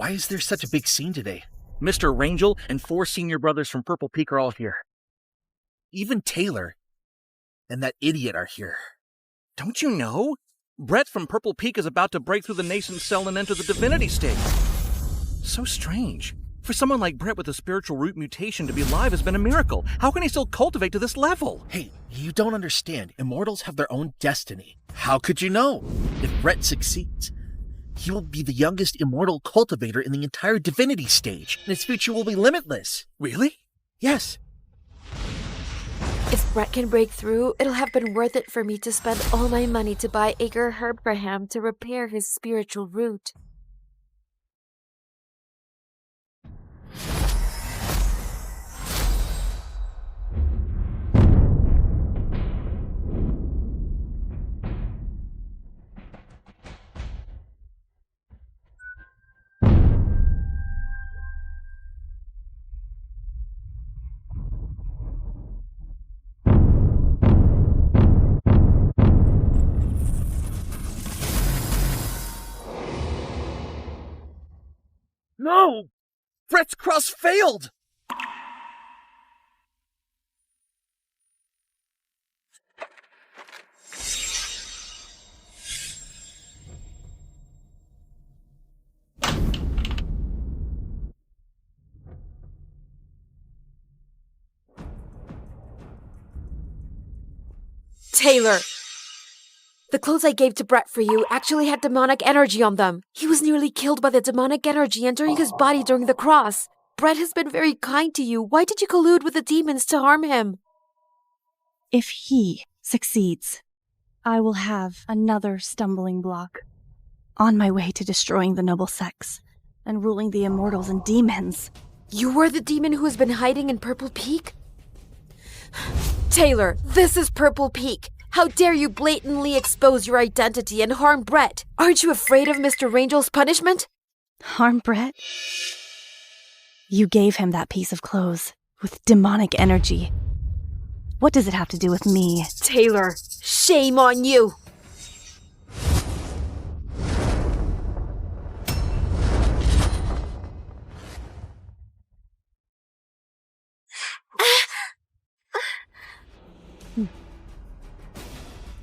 Why is there such a big scene today? Mr. Rangel and 4 senior brothers from Purple Peak are all here. Even Taylor and that idiot are here. Don't you know? Brett from Purple Peak is about to break through the nascent cell and enter the divinity stage. So strange. For someone like Brett with a spiritual root mutation to be alive has been a miracle. How can he still cultivate to this level? Hey, you don't understand. Immortals have their own destiny. How could you know? If Brett succeeds, he will be the youngest immortal cultivator in the entire divinity stage, and his future will be limitless. Really? Yes. If Brett can break through, it'll have been worth it for me to spend all my money to buy Acre Herb for him to repair his spiritual root. No! Brett's cross failed! Taylor! The clothes I gave to Brett for you actually had demonic energy on them. He was nearly killed by the demonic energy entering his body during the cross. Brett has been very kind to you. Why did you collude with the demons to harm him? If he succeeds, I will have another stumbling block on my way to destroying the noble sects and ruling the immortals and demons. You were the demon who has been hiding in Purple Peak? Taylor, this is Purple Peak. How dare you blatantly expose your identity and harm Brett? Aren't you afraid of Mr. Rangel's punishment? Harm Brett? You gave him that piece of clothes with demonic energy. What does it have to do with me? Taylor, shame on you!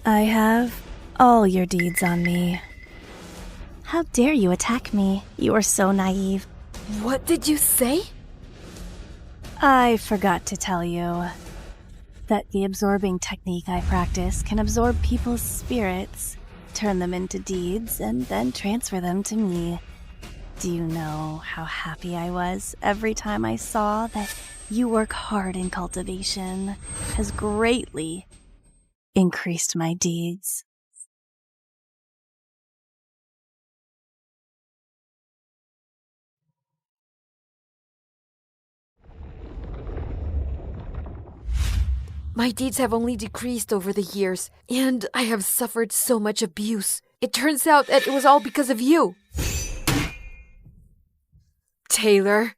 I have all your deeds on me. How dare you attack me? You are so naive. What did you say? I forgot to tell you that the absorbing technique I practice can absorb people's spirits, turn them into deeds, and then transfer them to me. Do you know how happy I was every time I saw that you work hard in cultivation has greatly increased my deeds. My deeds have only decreased over the years, and I have suffered so much abuse. It turns out that it was all because of you. Taylor,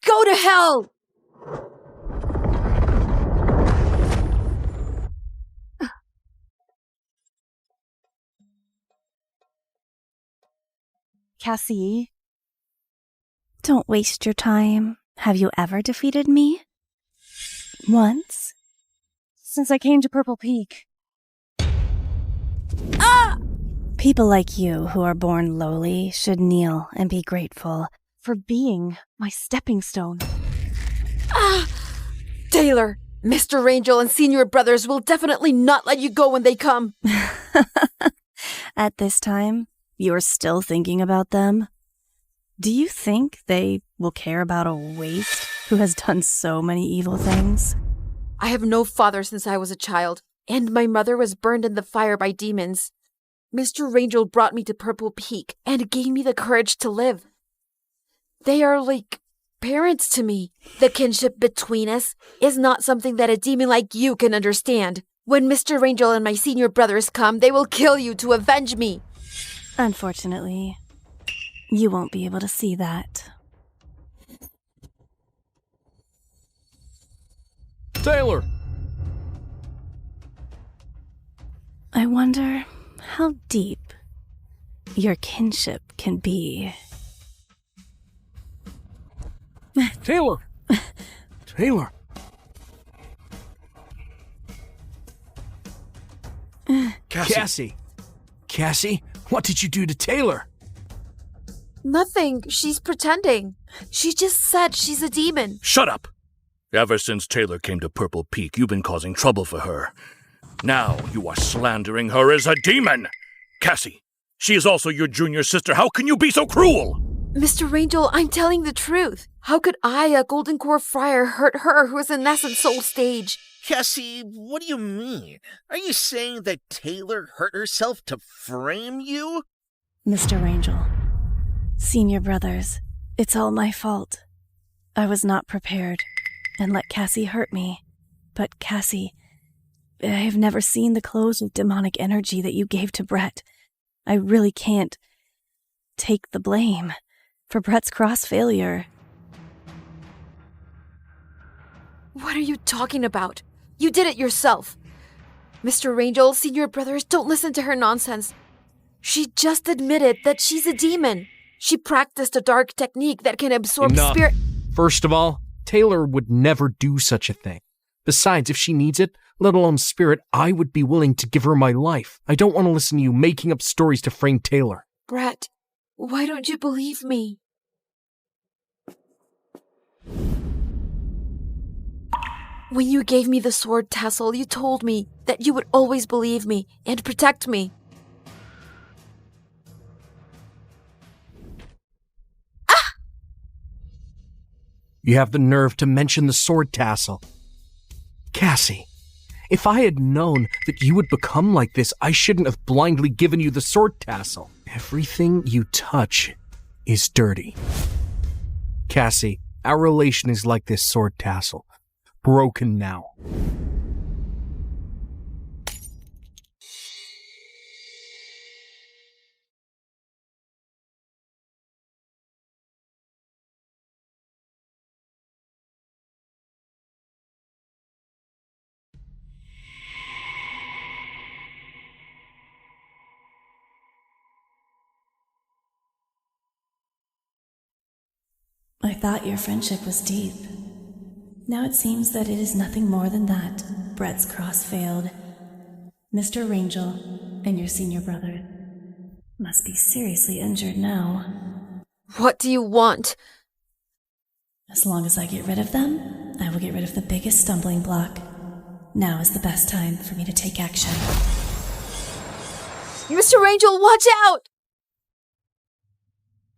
go to hell! Cassie, don't waste your time. Have you ever defeated me? Once? Since I came to Purple Peak. Ah! People like you who are born lowly should kneel and be grateful for being my stepping stone. Ah! Taylor, Mr. Rangel and Senior Brothers will definitely not let you go when they come. At this time, you are still thinking about them? Do you think they will care about a waste who has done so many evil things? I have no father since I was a child, and my mother was burned in the fire by demons. Mr. Rangel brought me to Purple Peak and gave me the courage to live. They are like parents to me. The kinship between us is not something that a demon like you can understand. When Mr. Rangel and my Senior Brothers come, they will kill you to avenge me. Unfortunately, you won't be able to see that. Taylor! I wonder how deep your kinship can be. Taylor! Taylor! Cassie. Cassie, what did you do to Taylor? Nothing. She's pretending. She just said she's a demon. Shut up! Ever since Taylor came to Purple Peak, you've been causing trouble for her. Now you are slandering her as a demon! Cassie, she is also your junior sister. How can you be so cruel? Mr. Rangel, I'm telling the truth. How could I, a Golden Core Friar, hurt her who is in essence soul stage? Cassie, what do you mean? Are you saying that Taylor hurt herself to frame you? Mr. Rangel, Senior Brothers, it's all my fault. I was not prepared and let Cassie hurt me. But Cassie, I have never seen the close of demonic energy that you gave to Brett. I really can't take the blame for Brett's cross failure. What are you talking about? You did it yourself. Mr. Rangel, Senior Brothers, don't listen to her nonsense. She just admitted that she's a demon. She practiced a dark technique that can absorb Enough. spirit. First of all, Taylor would never do such a thing. Besides, if she needs it, let alone spirit, I would be willing to give her my life. I don't want to listen to you making up stories to frame Taylor. Brett, why don't you believe me? When you gave me the sword tassel, you told me that you would always believe me and protect me. You have the nerve to mention the sword tassel. Cassie, if I had known that you would become like this, I shouldn't have blindly given you the sword tassel. Everything you touch is dirty. Cassie, our relation is like this sword tassel. Broken now. I thought your friendship was deep. Now it seems that it is nothing more than that. Brett's cross failed. Mr. Rangel and your senior brother must be seriously injured now. What do you want? As long as I get rid of them, I will get rid of the biggest stumbling block. Now is the best time for me to take action. Mr. Rangel, watch out!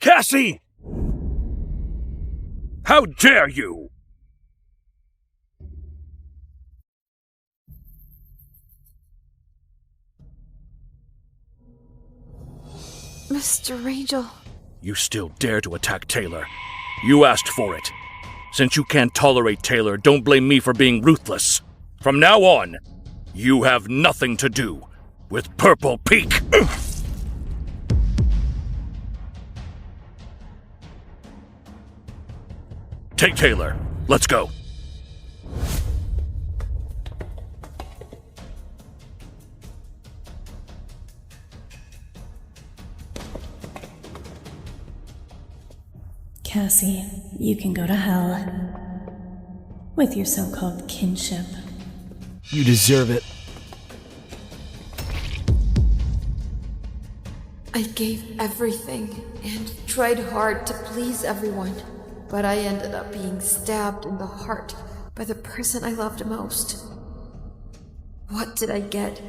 Cassie! How dare you! Mr. Rangel. You still dare to attack Taylor. You asked for it. Since you can't tolerate Taylor, don't blame me for being ruthless. From now on, you have nothing to do with Purple Peak. Take Taylor. Let's go. Cassie, you can go to hell. With your so-called kinship. You deserve it. I gave everything and tried hard to please everyone, but I ended up being stabbed in the heart by the person I loved most. What did I get?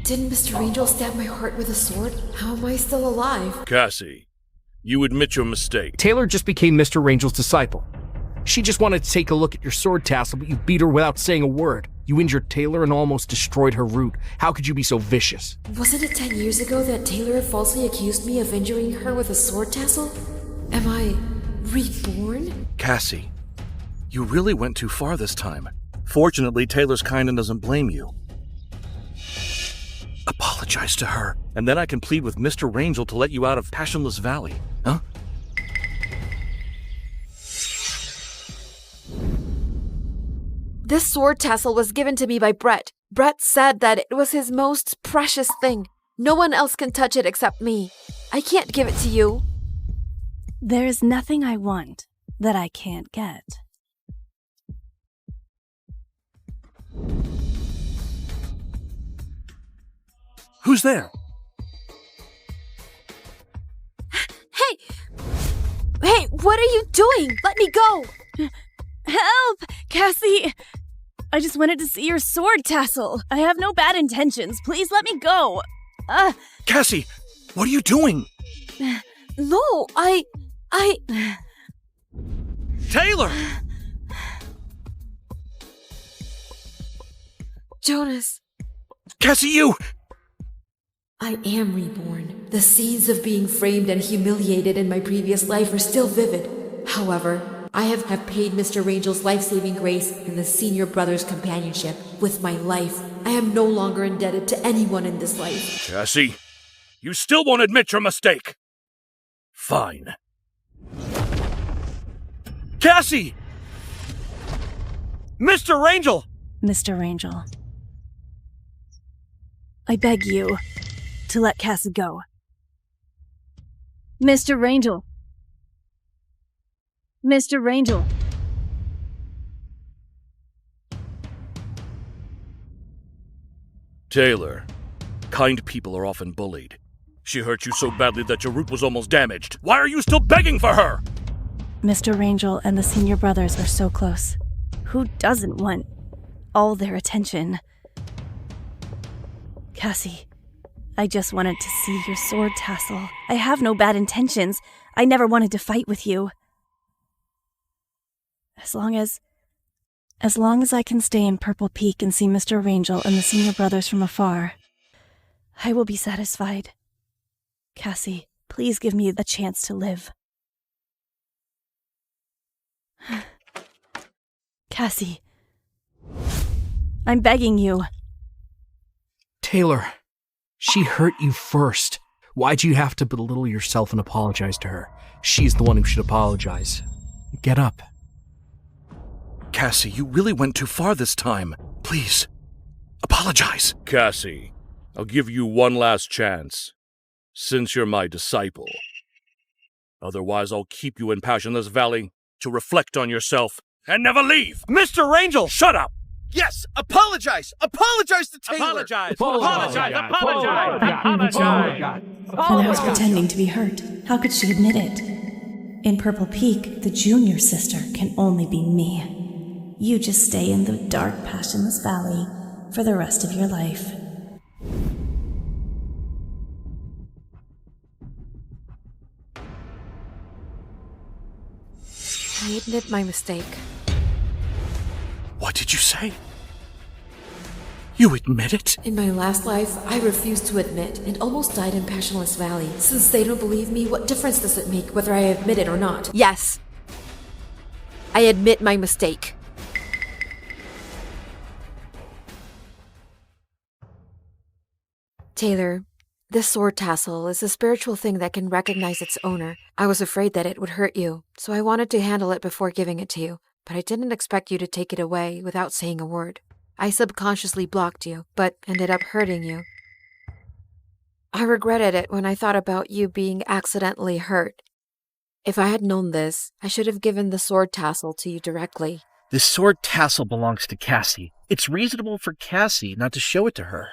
Didn't Mr. Rangel stab my heart with a sword? How am I still alive? Cassie, you admit your mistake. Taylor just became Mr. Rangel's disciple. She just wanted to take a look at your sword tassel, but you beat her without saying a word. You injured Taylor and almost destroyed her root. How could you be so vicious? Wasn't it 10 years ago that Taylor falsely accused me of injuring her with a sword tassel? Am I reborn? Cassie, you really went too far this time. Fortunately, Taylor's kind and doesn't blame you. apologize to her, and then I can plead with Mr. Rangel to let you out of Passionless Valley. Huh? This sword tassel was given to me by Brett. Brett said that it was his most precious thing. No one else can touch it except me. I can't give it to you. There's nothing I want that I can't get. Who's there? Hey, what are you doing? Let me go! Help! Cassie! I just wanted to see your sword tassel. I have no bad intentions. Please let me go. Cassie, what are you doing? No, I... Taylor! Jonas. Cassie, you! I am reborn. The scenes of being framed and humiliated in my previous life are still vivid. However, I have paid Mr. Rangel's life-saving grace and the senior brother's companionship with my life. I am no longer indebted to anyone in this life. Cassie, you still won't admit your mistake. Fine. Cassie! Mr. Rangel! Mr. Rangel, I beg you to let Cassie go. Mr. Rangel! Mr. Rangel! Taylor, kind people are often bullied. She hurt you so badly that your root was almost damaged. Why are you still begging for her? Mr. Rangel and the senior brothers are so close. Who doesn't want all their attention? Cassie, I just wanted to see your sword tassel. I have no bad intentions. I never wanted to fight with you. As long as I can stay in Purple Peak and see Mr. Rangel and the senior brothers from afar, I will be satisfied. Cassie, please give me a chance to live. Cassie, I'm begging you. Taylor, she hurt you first. Why'd you have to belittle yourself and apologize to her? She's the one who should apologize. Get up. Cassie, you really went too far this time. Please, apologize. Cassie, I'll give you one last chance, since you're my disciple. Otherwise, I'll keep you in Passionless Valley to reflect on yourself and never leave. Mr. Rangel, shut up! Yes, apologize! Apologize to Taylor! Apologize! And I was pretending to be hurt. How could she admit it? In Purple Peak, the junior sister can only be me. You just stay in the dark, passionless valley for the rest of your life. I admit my mistake. What did you say? You admit it? In my last life, I refused to admit and almost died in Passionless Valley. Since they don't believe me, what difference does it make whether I admit it or not? Yes. I admit my mistake. Taylor, this sword tassel is a spiritual thing that can recognize its owner. I was afraid that it would hurt you, so I wanted to handle it before giving it to you, but I didn't expect you to take it away without saying a word. I subconsciously blocked you, but ended up hurting you. I regretted it when I thought about you being accidentally hurt. If I had known this, I should have given the sword tassel to you directly. This sword tassel belongs to Cassie. It's reasonable for Cassie not to show it to her.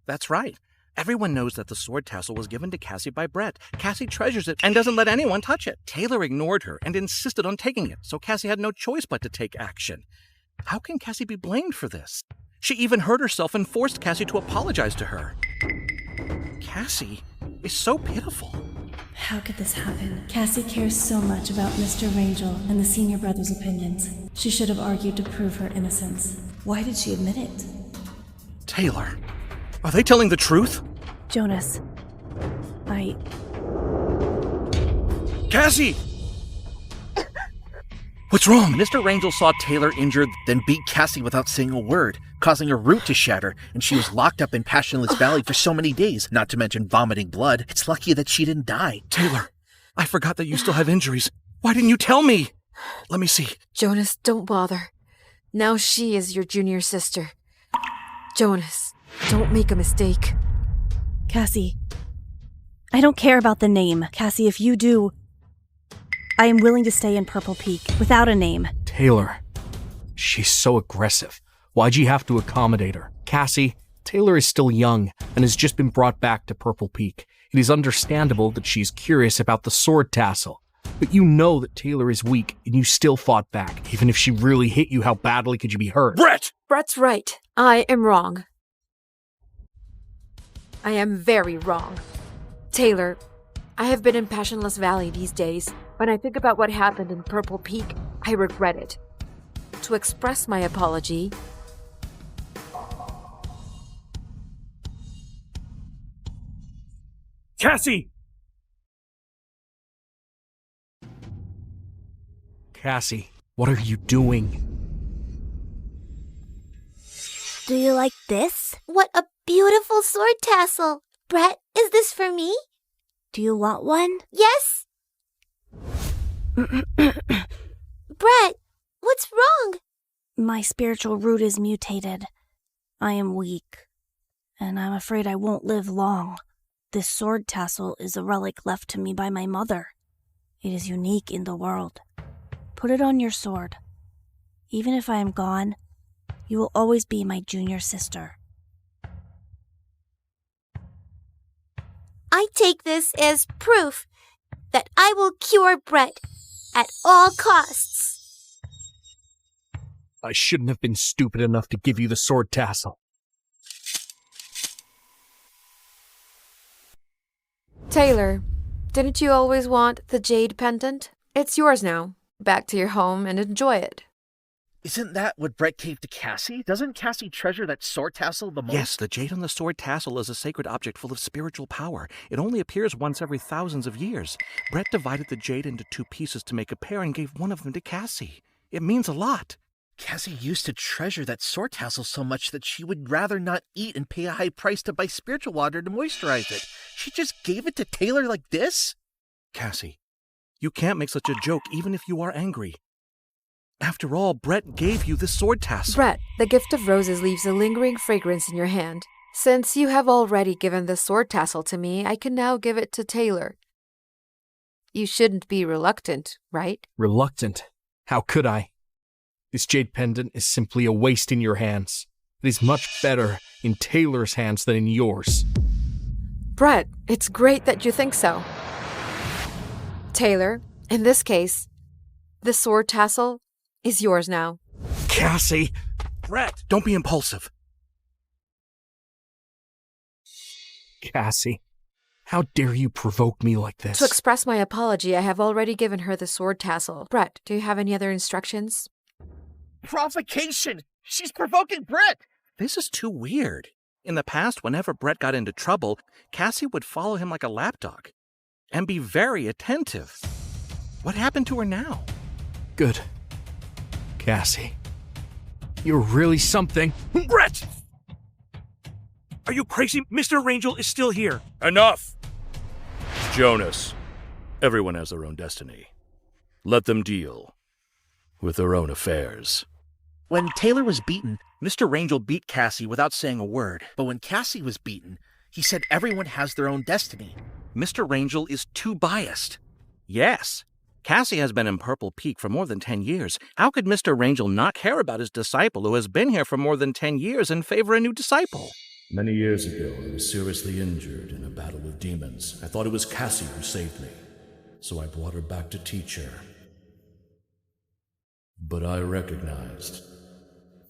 That's right. Everyone knows that the sword tassel was given to Cassie by Brett. Cassie treasures it and doesn't let anyone touch it. Taylor ignored her and insisted on taking it, so Cassie had no choice but to take action. How can Cassie be blamed for this? She even hurt herself and forced Cassie to apologize to her. Cassie is so pitiful. How could this happen? Cassie cares so much about Mr. Rangel and the senior brother's opinions. She should have argued to prove her innocence. Why did she admit it? Taylor, are they telling the truth? Jonas, Cassie! What's wrong? Mr. Rangel saw Taylor injured, then beat Cassie without saying a word. causing her root to shatter, and she was locked up in Passionless Valley for so many days, not to mention vomiting blood. It's lucky that she didn't die. Taylor, I forgot that you still have injuries. Why didn't you tell me? Let me see. Jonas, don't bother. Now she is your junior sister. Jonas, don't make a mistake. Cassie, I don't care about the name. Cassie, if you do, I am willing to stay in Purple Peak without a name. Taylor, she's so aggressive. Why'd you have to accommodate her? Cassie, Taylor is still young and has just been brought back to Purple Peak. It is understandable that she's curious about the sword tassel. But you know that Taylor is weak, and you still fought back. Even if she really hit you, how badly could you be hurt? Brett! Brett's right. I am wrong. I am very wrong. Taylor, I have been in Passionless Valley these days. When I think about what happened in Purple Peak, I regret it. To express my apology, Cassie! Cassie, what are you doing? Do you like this? What a beautiful sword tassel! Brett, is this for me? Do you want one? Yes? Brett, what's wrong? My spiritual root is mutated. I am weak, and I'm afraid I won't live long. This sword tassel is a relic left to me by my mother. It is unique in the world. Put it on your sword. Even if I am gone, you will always be my junior sister. I take this as proof that I will cure Brett at all costs. I shouldn't have been stupid enough to give you the sword tassel. Taylor, didn't you always want the jade pendant? It's yours now. Back to your home and enjoy it. Isn't that what Brett gave to Cassie? Doesn't Cassie treasure that sword tassel the most? Yes, the jade on the sword tassel is a sacred object full of spiritual power. It only appears once every thousands of years. Brett divided the jade into 2 pieces to make a pair and gave one of them to Cassie. It means a lot. Cassie used to treasure that sword tassel so much that she would rather not eat and pay a high price to buy spiritual water to moisturize it. She just gave it to Taylor like this? Cassie, you can't make such a joke even if you are angry. After all, Brett gave you the sword tassel. Brett, the gift of roses leaves a lingering fragrance in your hand. Since you have already given the sword tassel to me, I can now give it to Taylor. You shouldn't be reluctant, right? Reluctant? How could I? This jade pendant is simply a waste in your hands. It is much better in Taylor's hands than in yours. Brett, it's great that you think so. Taylor, in this case, the sword tassel is yours now. Cassie! Brett, don't be impulsive. Cassie, how dare you provoke me like this? To express my apology, I have already given her the sword tassel. Brett, do you have any other instructions? Provocation! She's provoking Brett! This is too weird. In the past, whenever Brett got into trouble, Cassie would follow him like a lapdog and be very attentive. What happened to her now? Good. Cassie, you're really something. Brett! Are you crazy? Mr. Rangel is still here. Enough! Jonas, everyone has their own destiny. Let them deal with their own affairs. When Taylor was beaten, Mr. Rangel beat Cassie without saying a word. but when Cassie was beaten, he said everyone has their own destiny. Mr. Rangel is too biased. Yes, Cassie has been in Purple Peak for more than 10 years. How could Mr. Rangel not care about his disciple who has been here for more than 10 years and favor a new disciple? Many years ago, I was seriously injured in a battle with demons. I thought it was Cassie who saved me, so I brought her back to teach her. But I recognized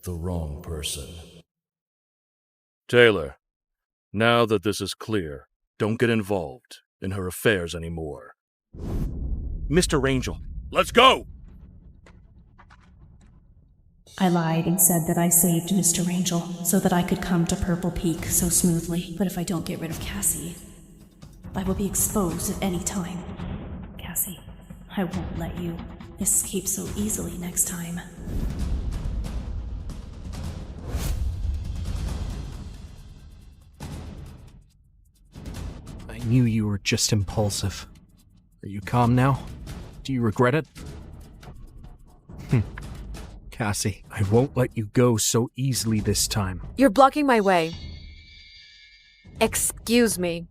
the wrong person. Taylor, now that this is clear, don't get involved in her affairs anymore. Mr. Rangel, Let's go! I lied and said that I saved Mr. Rangel so that I could come to Purple Peak so smoothly. But if I don't get rid of Cassie, I will be exposed at any time. Cassie, I won't let you escape so easily next time. knew you were just impulsive. Are you calm now? Do you regret it? Cassie, I won't let you go so easily this time. You're blocking my way. Excuse me.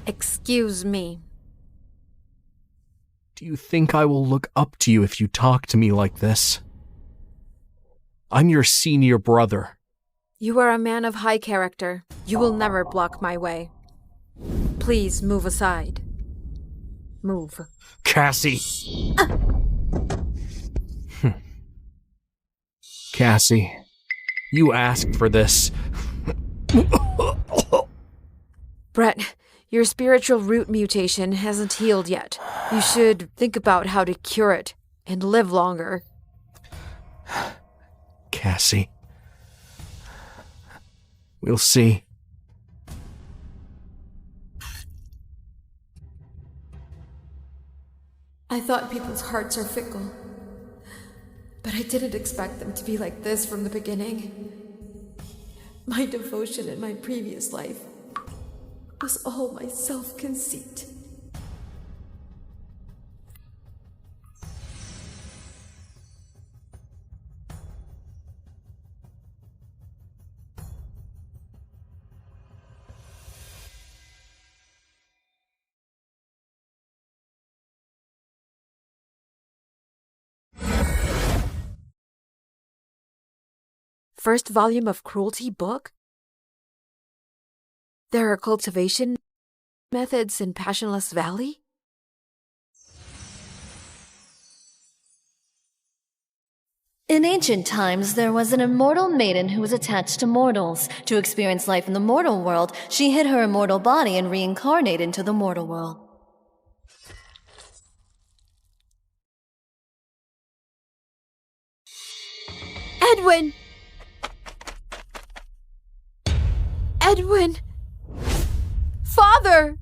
Excuse me. Do you think I will look up to you if you talk to me like this? I'm your senior brother. You are a man of high character. You will never block my way. Please move aside. Move. Cassie! Cassie, you asked for this. Brett, your spiritual root mutation hasn't healed yet. You should think about how to cure it and live longer. Cassie. We'll see. I thought people's hearts are fickle, but I didn't expect them to be like this from the beginning. My devotion in my previous life was all my self-conceit. First volume of Cruelty book? There are cultivation methods in Passionless Valley? In ancient times, there was an immortal maiden who was attached to mortals. To experience life in the mortal world, she hid her immortal body and reincarnated into the mortal world. Edwin! Edwin! Father!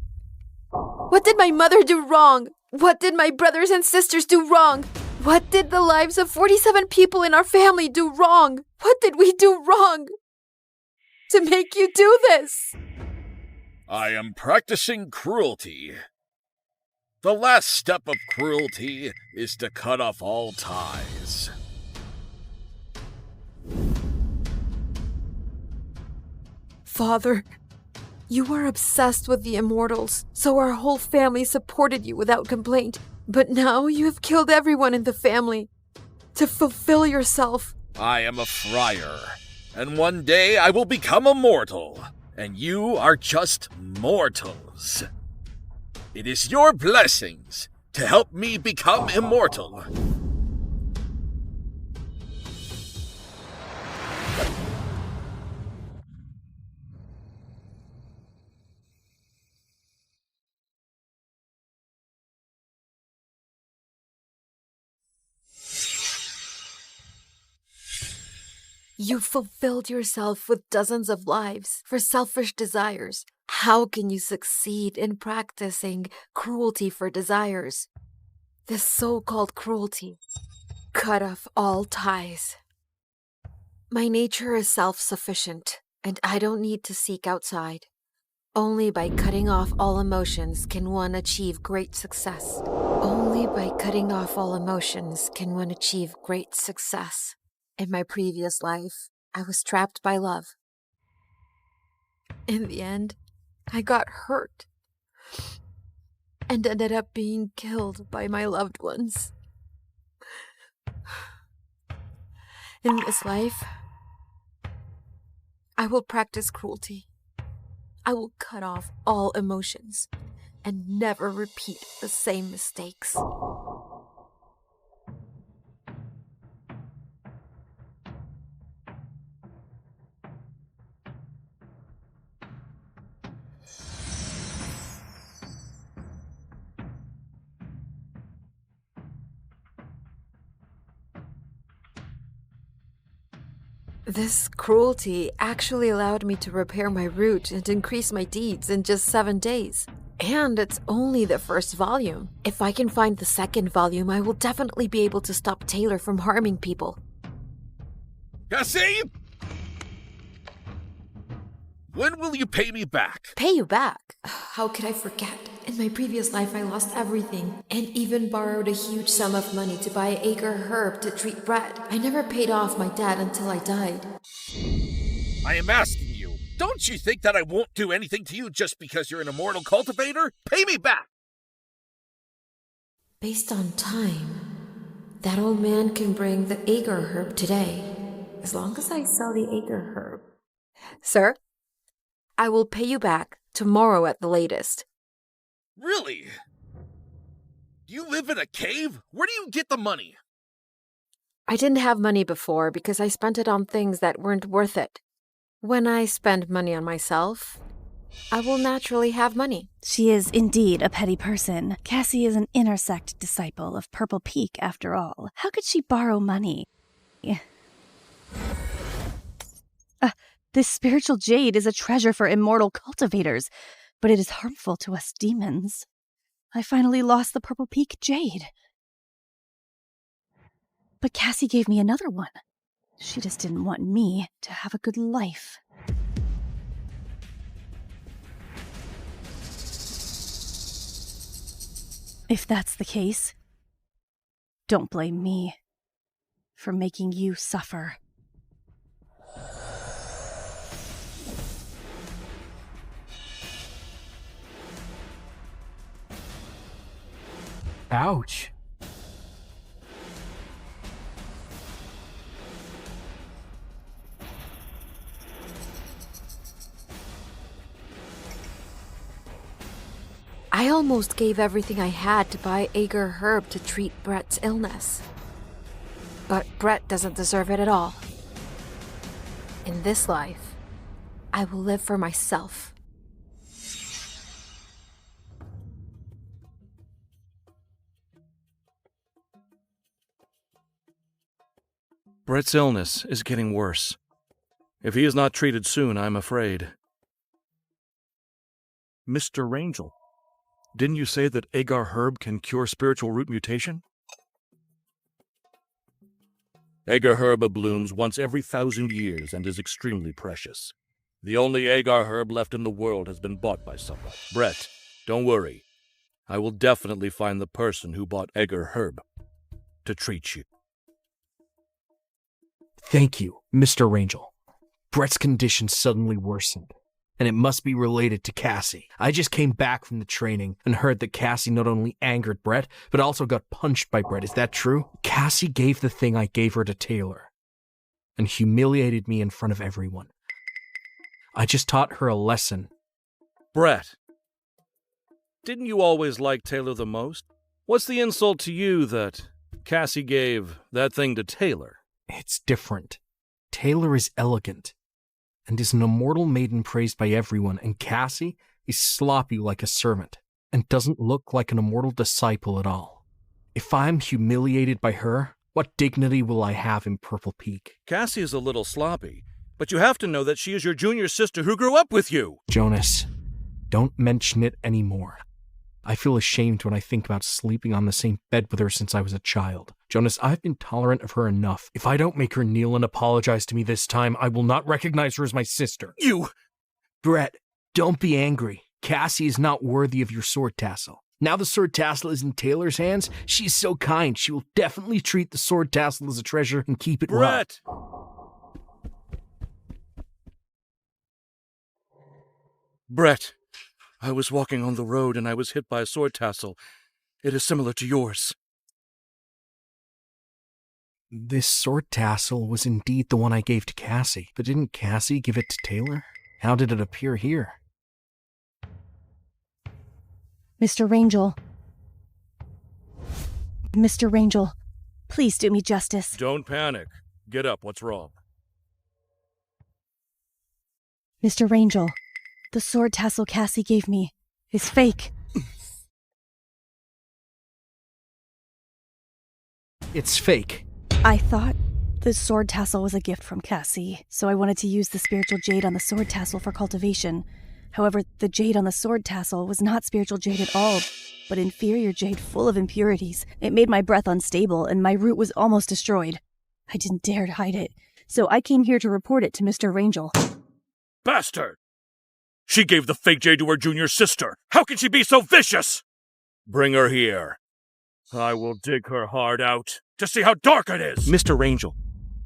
What did my mother do wrong? What did my brothers and sisters do wrong? What did the lives of 47 people in our family do wrong? What did we do wrong to make you do this? I am practicing cruelty. The last step of cruelty is to cut off all ties. Father, you were obsessed with the Immortals, so our whole family supported you without complaint. But now you have killed everyone in the family to fulfill yourself. I am a friar, and one day I will become immortal, and you are just mortals. It is your blessings to help me become immortal. You fulfilled yourself with dozens of lives for selfish desires. How can you succeed in practicing cruelty for desires? This so-called cruelty cut off all ties. My nature is self-sufficient, and I don't need to seek outside. Only by cutting off all emotions can one achieve great success. Only by cutting off all emotions can one achieve great success. In my previous life, I was trapped by love. In the end, I got hurt and ended up being killed by my loved ones. In this life, I will practice cruelty. I will cut off all emotions and never repeat the same mistakes. This cruelty actually allowed me to repair my root and increase my deeds in just 7 days. And it's only the first volume. If I can find the second volume, I will definitely be able to stop Taylor from harming people. Cassie! When will you pay me back? Pay you back? How could I forget? In my previous life, I lost everything, and even borrowed a huge sum of money to buy acre herb to treat Brett. I never paid off my debt until I died. I am asking you, don't you think that I won't do anything to you just because you're an immortal cultivator? Pay me back! Based on time, that old man can bring the acre herb today, as long as I sell the acre herb. Sir, I will pay you back tomorrow at the latest. Really? Do you live in a cave? Where do you get the money? I didn't have money before because I spent it on things that weren't worth it. When I spend money on myself, I will naturally have money. She is indeed a petty person. Cassie is an inner sect disciple of Purple Peak, after all. How could she borrow money? This spiritual jade is a treasure for immortal cultivators, but it is harmful to us demons. I finally lost the Purple Peak jade. But Cassie gave me another one. She just didn't want me to have a good life. If that's the case, don't blame me for making you suffer. Ouch. I almost gave everything I had to buy acre herb to treat Brett's illness. But Brett doesn't deserve it at all. In this life, I will live for myself. Brett's illness is getting worse. If he is not treated soon, I'm afraid. Mr. Rangel, didn't you say that agar herb can cure spiritual root mutation? Agar herb blooms once every 1,000 years and is extremely precious. The only agar herb left in the world has been bought by someone. Brett, don't worry. I will definitely find the person who bought agar herb to treat you. Thank you, Mr. Rangel. Brett's condition suddenly worsened, and it must be related to Cassie. I just came back from the training and heard that Cassie not only angered Brett, but also got punched by Brett. Is that true? Cassie gave the thing I gave her to Taylor and humiliated me in front of everyone. I just taught her a lesson. Brett, didn't you always like Taylor the most? What's the insult to you that Cassie gave that thing to Taylor? It's different. Taylor is elegant and is an immortal maiden praised by everyone, and Cassie is sloppy like a servant and doesn't look like an immortal disciple at all. If I'm humiliated by her, what dignity will I have in Purple Peak? Cassie is a little sloppy, but you have to know that she is your junior sister who grew up with you. Jonas, don't mention it anymore. I feel ashamed when I think about sleeping on the same bed with her since I was a child. Jonas, I've been tolerant of her enough. If I don't make her kneel and apologize to me this time, I will not recognize her as my sister. You! Brett, don't be angry. Cassie is not worthy of your sword tassel. Now the sword tassel is in Taylor's hands. She's so kind. She will definitely treat the sword tassel as a treasure and keep it well. Brett! Brett, I was walking on the road and I was hit by a sword tassel. It is similar to yours. This sword tassel was indeed the one I gave to Cassie, but didn't Cassie give it to Taylor? How did it appear here? Mr. Rangel. Mr. Rangel, please do me justice. Don't panic. Get up. What's wrong? Mr. Rangel, the sword tassel Cassie gave me is fake. It's fake. I thought the sword tassel was a gift from Cassie, so I wanted to use the spiritual jade on the sword tassel for cultivation. However, the jade on the sword tassel was not spiritual jade at all, but inferior jade full of impurities. It made my breath unstable, and my root was almost destroyed. I didn't dare to hide it, so I came here to report it to Mr. Rangel. Bastard! She gave the fake jade to her junior sister. How can she be so vicious? Bring her here. I will dig her heart out to see how dark it is. Mr. Rangel,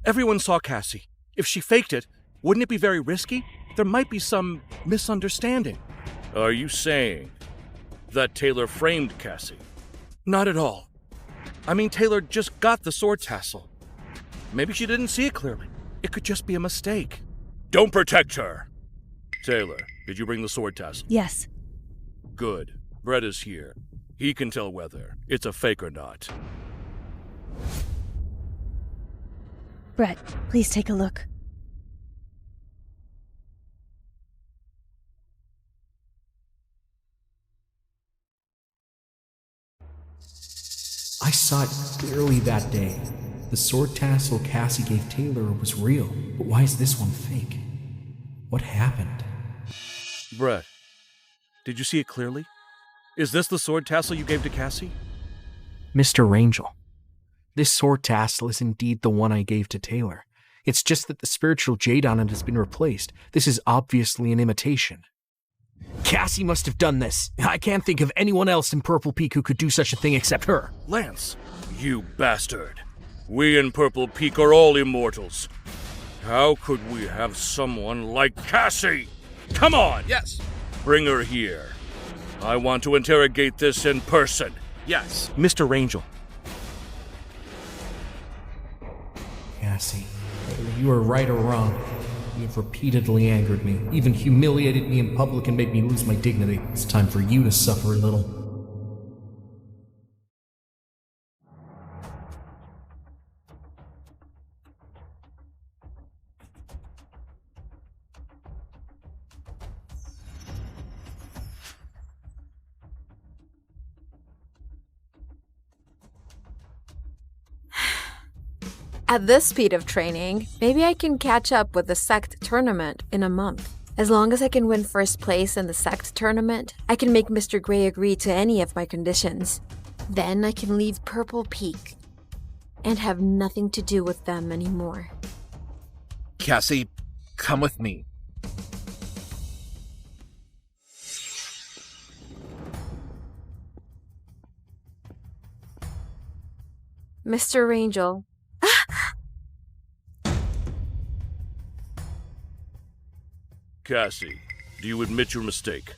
everyone saw Cassie. If she faked it, wouldn't it be very risky? There might be some misunderstanding. Are you saying that Taylor framed Cassie? Not at all. I mean, Taylor just got the sword tassel. Maybe she didn't see it clearly. It could just be a mistake. Don't protect her. Taylor, did you bring the sword tassel? Yes. Good. Brett is here. He can tell whether it's a fake or not. Brett, please take a look. I saw it clearly that day. The sword tassel Cassie gave Taylor was real, but why is this one fake? What happened? Brett, did you see it clearly? Is this the sword tassel you gave to Cassie? Mr. Rangel, this sword tassel is indeed the one I gave to Taylor. It's just that the spiritual jade on it has been replaced. This is obviously an imitation. Cassie must have done this. I can't think of anyone else in Purple Peak who could do such a thing except her. Lance! You bastard. We in Purple Peak are all immortals. How could we have someone like Cassie? Come on! Yes. Bring her here. I want to interrogate this in person. Yes. Mr. Rangel. Cassie, whether you are right or wrong, you have repeatedly angered me, even humiliated me in public and made me lose my dignity. It's time for you to suffer a little. At this speed of training, maybe I can catch up with the sect tournament in a month. As long as I can win first place in the sect tournament, I can make Mr. Gray agree to any of my conditions. Then I can leave Purple Peak and have nothing to do with them anymore. Cassie, come with me. Mr. Rangel. Cassie, do you admit your mistake?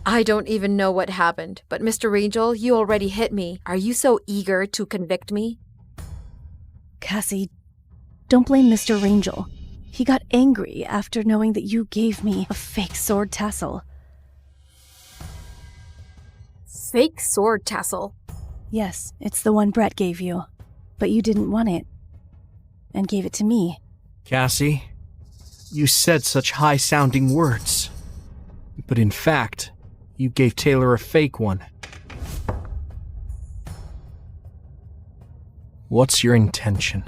I don't even know what happened, but Mr. Rangel, you already hit me. Are you so eager to convict me? Cassie, don't blame Mr. Rangel. He got angry after knowing that you gave me a fake sword tassel. Fake sword tassel? Yes, it's the one Brett gave you. But you didn't want it. And gave it to me. Cassie, you said such high-sounding words. But in fact, you gave Taylor a fake one. What's your intention?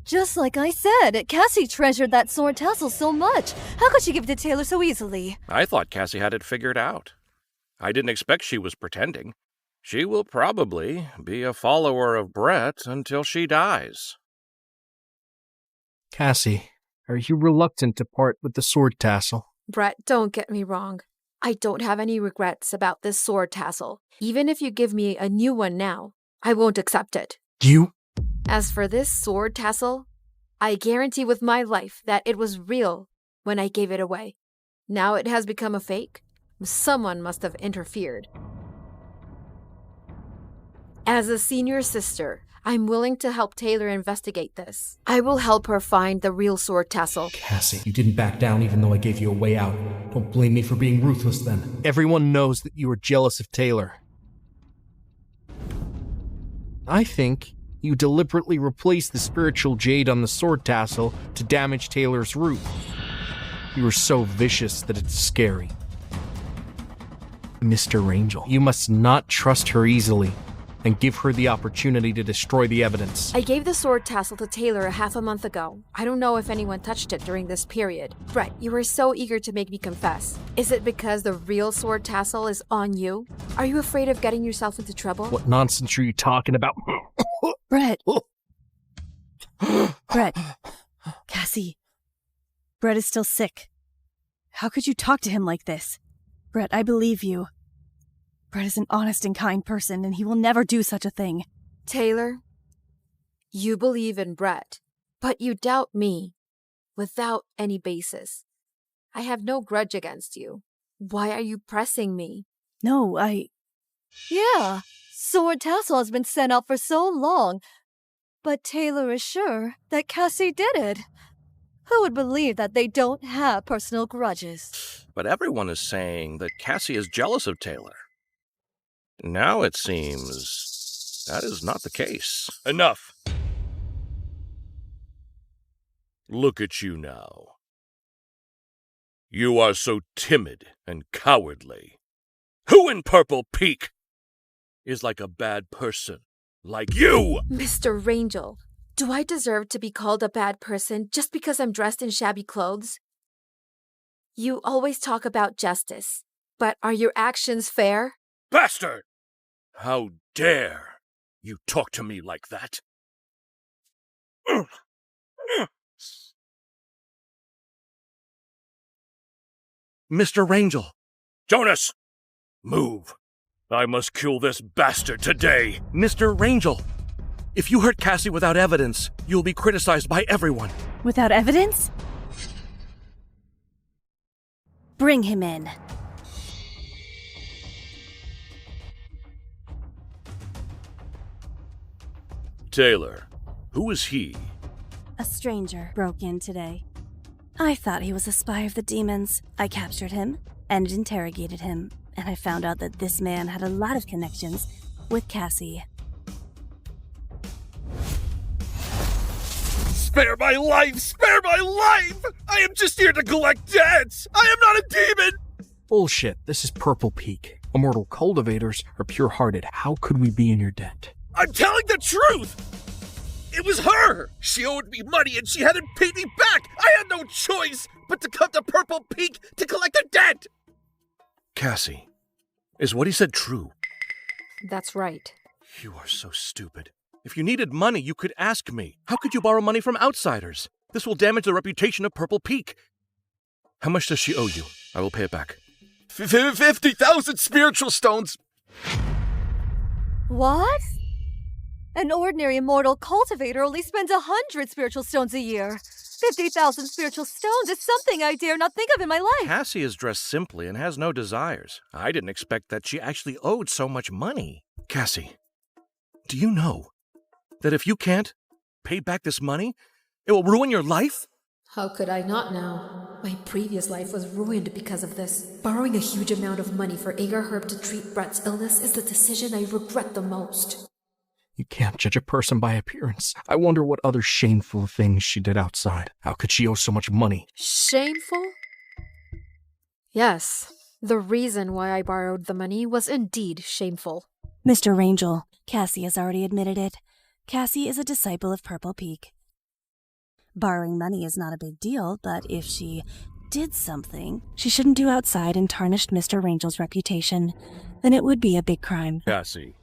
Just like I said, Cassie treasured that sword tassel so much. How could she give it to Taylor so easily? I thought Cassie had it figured out. I didn't expect she was pretending. She will probably be a follower of Brett until she dies. Cassie, are you reluctant to part with the sword tassel? Brett, don't get me wrong. I don't have any regrets about this sword tassel. Even if you give me a new one now, I won't accept it. As for this sword tassel, I guarantee with my life that it was real when I gave it away. Now it has become a fake. Someone must have interfered. As a senior sister, I'm willing to help Taylor investigate this. I will help her find the real sword tassel. Cassie, you didn't back down even though I gave you a way out. Don't blame me for being ruthless then. Everyone knows that you were jealous of Taylor. I think you deliberately replaced the spiritual jade on the sword tassel to damage Taylor's root. You were so vicious that it's scary. Mr. Rangel, you must not trust her easily and give her the opportunity to destroy the evidence. I gave the sword tassel to Taylor half a month ago. I don't know if anyone touched it during this period. Brett, you were so eager to make me confess. Is it because the real sword tassel is on you? Are you afraid of getting yourself into trouble? What nonsense are you talking about? Brett! Brett. Cassie. Brett is still sick. How could you talk to him like this? Brett, I believe you. Brett is an honest and kind person, and he will never do such a thing. Taylor, you believe in Brett, but you doubt me without any basis. I have no grudge against you. Why are you pressing me? No, Yeah, Sword Tassel has been sent out for so long, but Taylor is sure that Cassie did it. Who would believe that they don't have personal grudges? But everyone is saying that Cassie is jealous of Taylor. Now it seems that is not the case. Enough. Look at you now. You are so timid and cowardly. Who in Purple Peak is like a bad person like you? Mr. Rangel, do I deserve to be called a bad person just because I'm dressed in shabby clothes? You always talk about justice, but are your actions fair? Bastard! How dare you talk to me like that? Mr. Rangel! Jonas! Move! I must kill this bastard today! Mr. Rangel! If you hurt Cassie without evidence, you'll be criticized by everyone. Without evidence? Bring him in. Taylor, who is he? A stranger broke in today. I thought he was a spy of the demons. I captured him and interrogated him, and I found out that this man had a lot of connections with Cassie. Spare my life! Spare my life! I am just here to collect debts! I am not a demon! Bullshit. This is Purple Peak. Immortal cultivators are pure-hearted. How could we be in your debt? I'm telling the truth! It was her! She owed me money and she hadn't paid me back! I had no choice but to come to Purple Peak to collect the debt! Cassie, is what he said true? That's right. You are so stupid. If you needed money, you could ask me. How could you borrow money from outsiders? This will damage the reputation of Purple Peak. How much does she owe you? I will pay it back. 50,000 spiritual stones! What? An ordinary immortal cultivator only spends 100 spiritual stones a year. 50,000 spiritual stones is something I dare not think of in my life. Cassie is dressed simply and has no desires. I didn't expect that she actually owed so much money. Cassie, do you know that if you can't pay back this money, it will ruin your life? How could I not now? My previous life was ruined because of this. Borrowing a huge amount of money for Agar Herb to treat Brett's illness is the decision I regret the most. You can't judge a person by appearance. I wonder what other shameful things she did outside. How could she owe so much money? Shameful? Yes, the reason why I borrowed the money was indeed shameful. Mr. Rangel, Cassie has already admitted it. Cassie is a disciple of Purple Peak. Borrowing money is not a big deal, but if she did something she shouldn't do outside and tarnished Mr. Rangel's reputation, then it would be a big crime. Cassie,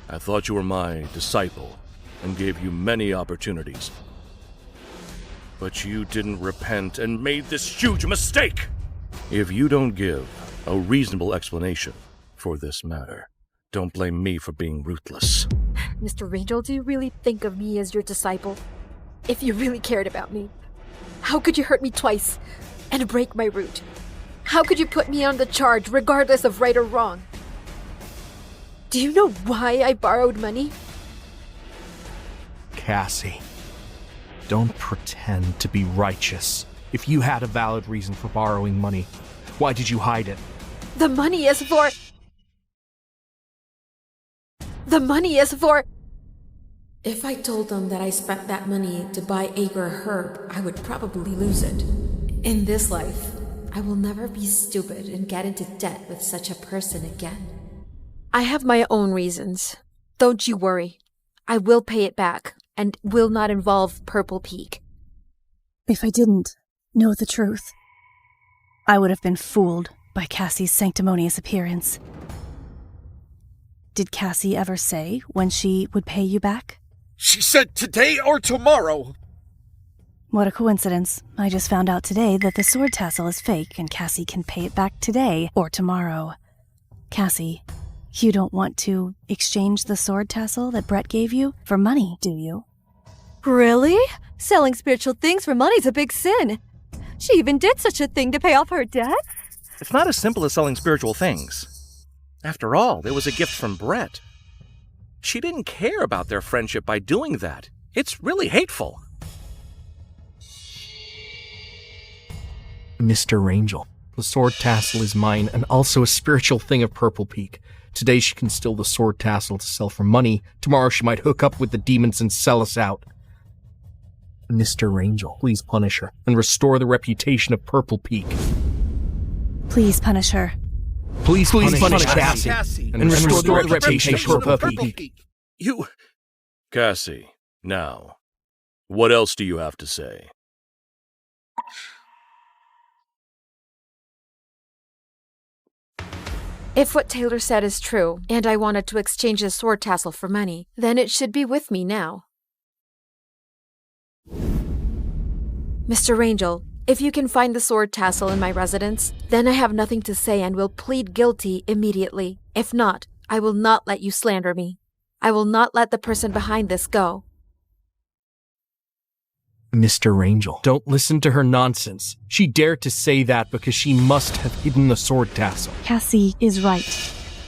I thought you were my disciple and gave you many opportunities. But you didn't repent and made this huge mistake! If you don't give a reasonable explanation for this matter, don't blame me for being ruthless. Mr. Rangel, do you really think of me as your disciple? If you really cared about me, how could you hurt me twice and break my root? How could you put me on the charge regardless of right or wrong? Do you know why I borrowed money? Cassie, don't pretend to be righteous. If you had a valid reason for borrowing money, why did you hide it? The money is for... If I told them that I spent that money to buy Agar Herb, I would probably lose it. In this life, I will never be stupid and get into debt with such a person again. I have my own reasons. Don't you worry. I will pay it back, and will not involve Purple Peak. If I didn't know the truth, I would have been fooled by Cassie's sanctimonious appearance. Did Cassie ever say when she would pay you back? She said today or tomorrow. What a coincidence. I just found out today that the sword tassel is fake and Cassie can pay it back today or tomorrow. Cassie, you don't want to exchange the sword tassel that Brett gave you for money, do you? Really? Selling spiritual things for money's a big sin. She even did such a thing to pay off her debt? It's not as simple as selling spiritual things. After all, it was a gift from Brett. She didn't care about their friendship by doing that. It's really hateful. Mr. Angel, the sword tassel is mine and also a spiritual thing of Purple Peak. Today she can steal the sword tassel to sell for money. Tomorrow she might hook up with the demons and sell us out. Mr. Angel, please punish her and restore the reputation of Purple Peak. Please punish her. Please punish Cassie and restore the reputation of Purple Peak. You... Cassie, now, what else do you have to say? If what Taylor said is true, and I wanted to exchange the sword tassel for money, then it should be with me now. Mr. Angel, if you can find the sword tassel in my residence, then I have nothing to say and will plead guilty immediately. If not, I will not let you slander me. I will not let the person behind this go. Mr. Angel, don't listen to her nonsense. She dared to say that because she must have hidden the sword tassel. Cassie is right.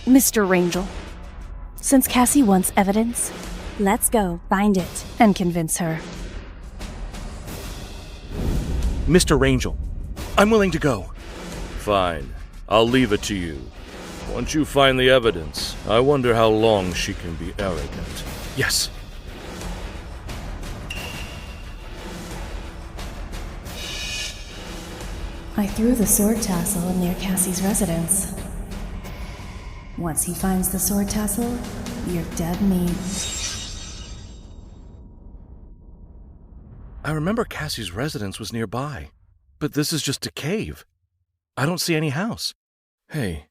Mr. Angel. Since Cassie wants evidence, let's go find it and convince her. Mr. Angel, I'm willing to go. Fine, I'll leave it to you. Once you find the evidence, I wonder how long she can be arrogant. Yes. I threw the sword tassel near Cassie's residence. Once he finds the sword tassel, you're dead meat. I remember Cassie's residence was nearby, but this is just a cave. I don't see any house. Hey,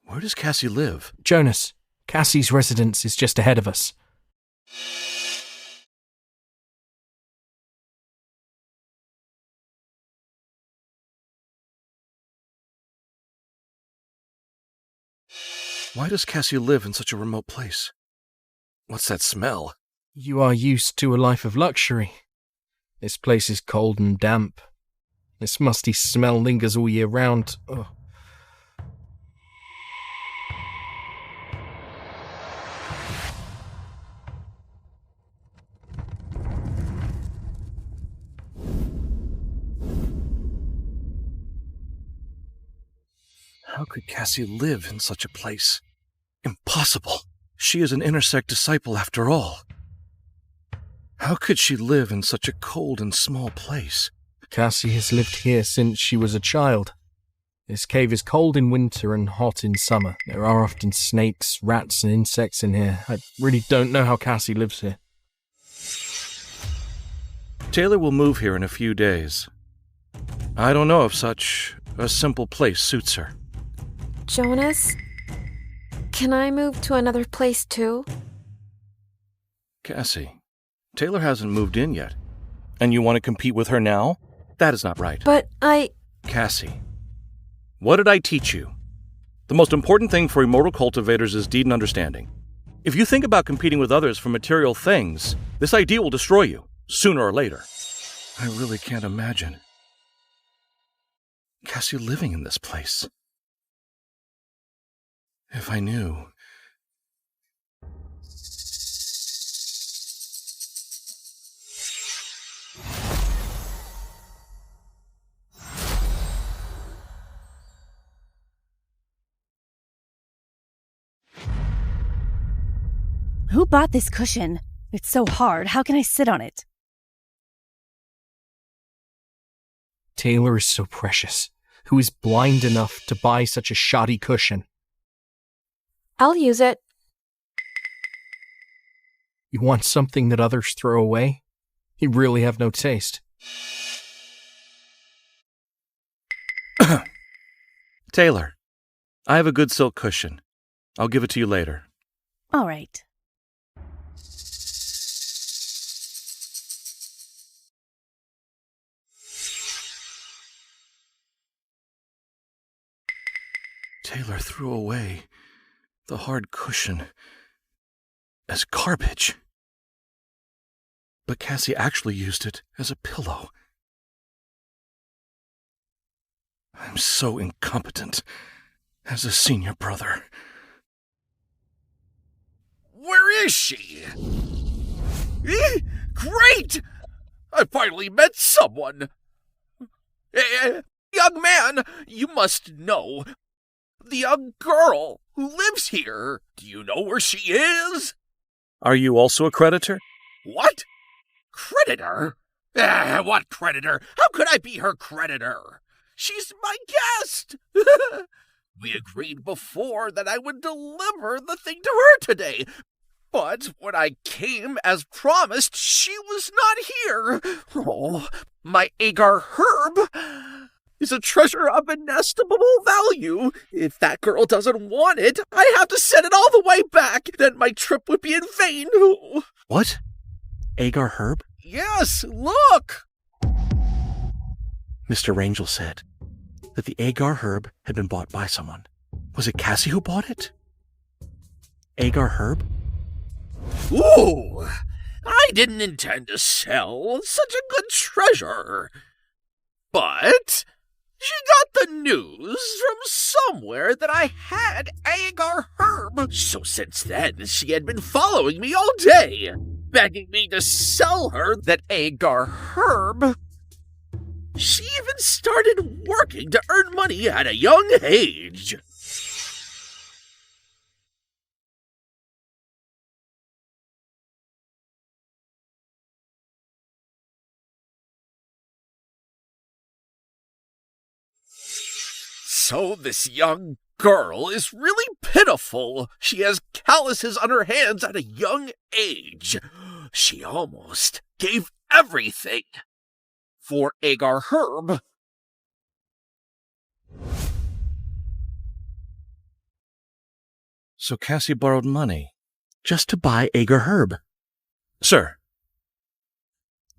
where does Cassie live? Jonas, Cassie's residence is just ahead of us. Why does Cassie live in such a remote place? What's that smell? You are used to a life of luxury. This place is cold and damp. This musty smell lingers all year round. Ugh. How could Cassie live in such a place? Impossible. She is an inner sect disciple after all. How could she live in such a cold and small place? Cassie has lived here since she was a child. This cave is cold in winter and hot in summer. There are often snakes, rats, and insects in here. I really don't know how Cassie lives here. Taylor will move here in a few days. I don't know if such a simple place suits her. Jonas, can I move to another place too? Cassie, Taylor hasn't moved in yet. And you want to compete with her now? That is not right. But Cassie, what did I teach you? The most important thing for immortal cultivators is deed and understanding. If you think about competing with others for material things, this idea will destroy you, sooner or later. I really can't imagine Cassie living in this place. If I knew... Who bought this cushion? It's so hard. How can I sit on it? Taylor is so precious. Who is blind enough to buy such a shoddy cushion? I'll use it. You want something that others throw away? You really have no taste. Taylor, I have a good silk cushion. I'll give it to you later. All right. Taylor threw away the hard cushion as garbage. But Cassie actually used it as a pillow. I'm so incompetent as a senior brother. Where is she? Great! I finally met someone. Young man, you must know. The young girl who lives here. Do you know where she is? Are you also a creditor? What? Creditor? What creditor? How could I be her creditor? She's my guest. We agreed before that I would deliver the thing to her today. But when I came as promised, she was not here. Oh, my agar herb is a treasure of inestimable value. If that girl doesn't want it, I have to send it all the way back. Then my trip would be in vain. What? Agar herb? Yes, look! Mr. Rangel said that the agar herb had been bought by someone. Was it Cassie who bought it? Agar herb? Ooh! I didn't intend to sell such a good treasure. But she got the news from somewhere that I had agar herb. So since then, she had been following me all day, begging me to sell her that agar herb. She even started working to earn money at a young age. So this young girl is really pitiful. She has calluses on her hands at a young age. She almost gave everything for agar herb. So Cassie borrowed money. Just to buy agar herb. Sir,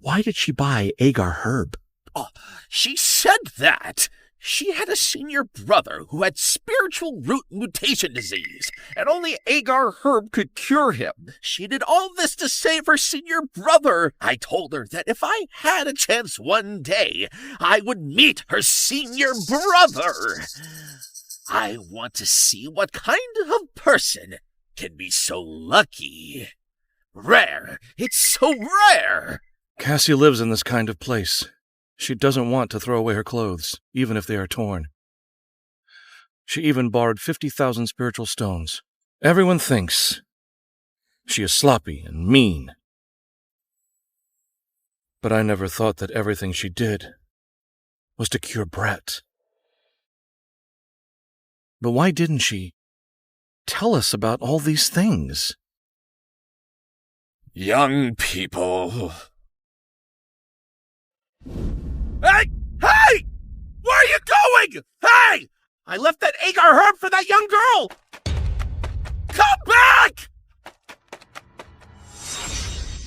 Why did she buy agar herb? Oh, she said that. She had a senior brother who had spiritual root mutation disease, and only agar herb could cure him. She did all this to save her senior brother. I told her that if I had a chance one day, I would meet her senior brother. I want to see what kind of person can be so lucky. Rare. It's so rare. Cassie lives in this kind of place. She doesn't want to throw away her clothes, even if they are torn. She even borrowed 50,000 spiritual stones. Everyone thinks she is sloppy and mean. But I never thought that everything she did was to cure Brett. But why didn't she tell us about all these things? Young people. Hey! Hey! Where are you going? Hey! I left that agar herb for that young girl! Come back!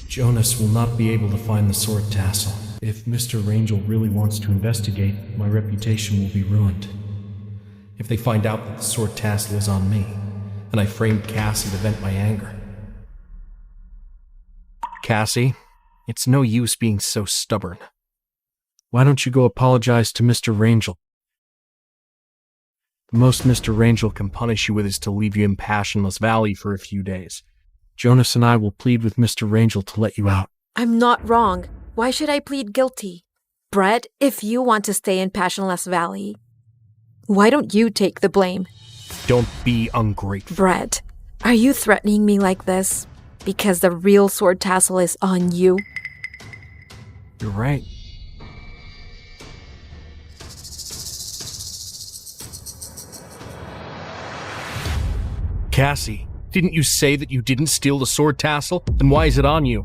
Jonas will not be able to find the sword tassel. If Mr. Rangel really wants to investigate, my reputation will be ruined. If they find out that the sword tassel is on me, and I framed Cassie to vent my anger. Cassie, it's no use being so stubborn. Why don't you go apologize to Mr. Rangel? The most Mr. Rangel can punish you with is to leave you in Passionless Valley for a few days. Jonas and I will plead with Mr. Rangel to let you out. I'm not wrong. Why should I plead guilty? Brett, if you want to stay in Passionless Valley, why don't you take the blame? Don't be ungrateful. Brett, are you threatening me like this because the real sword tassel is on you? You're right. Cassie, didn't you say that you didn't steal the sword tassel? Then why is it on you?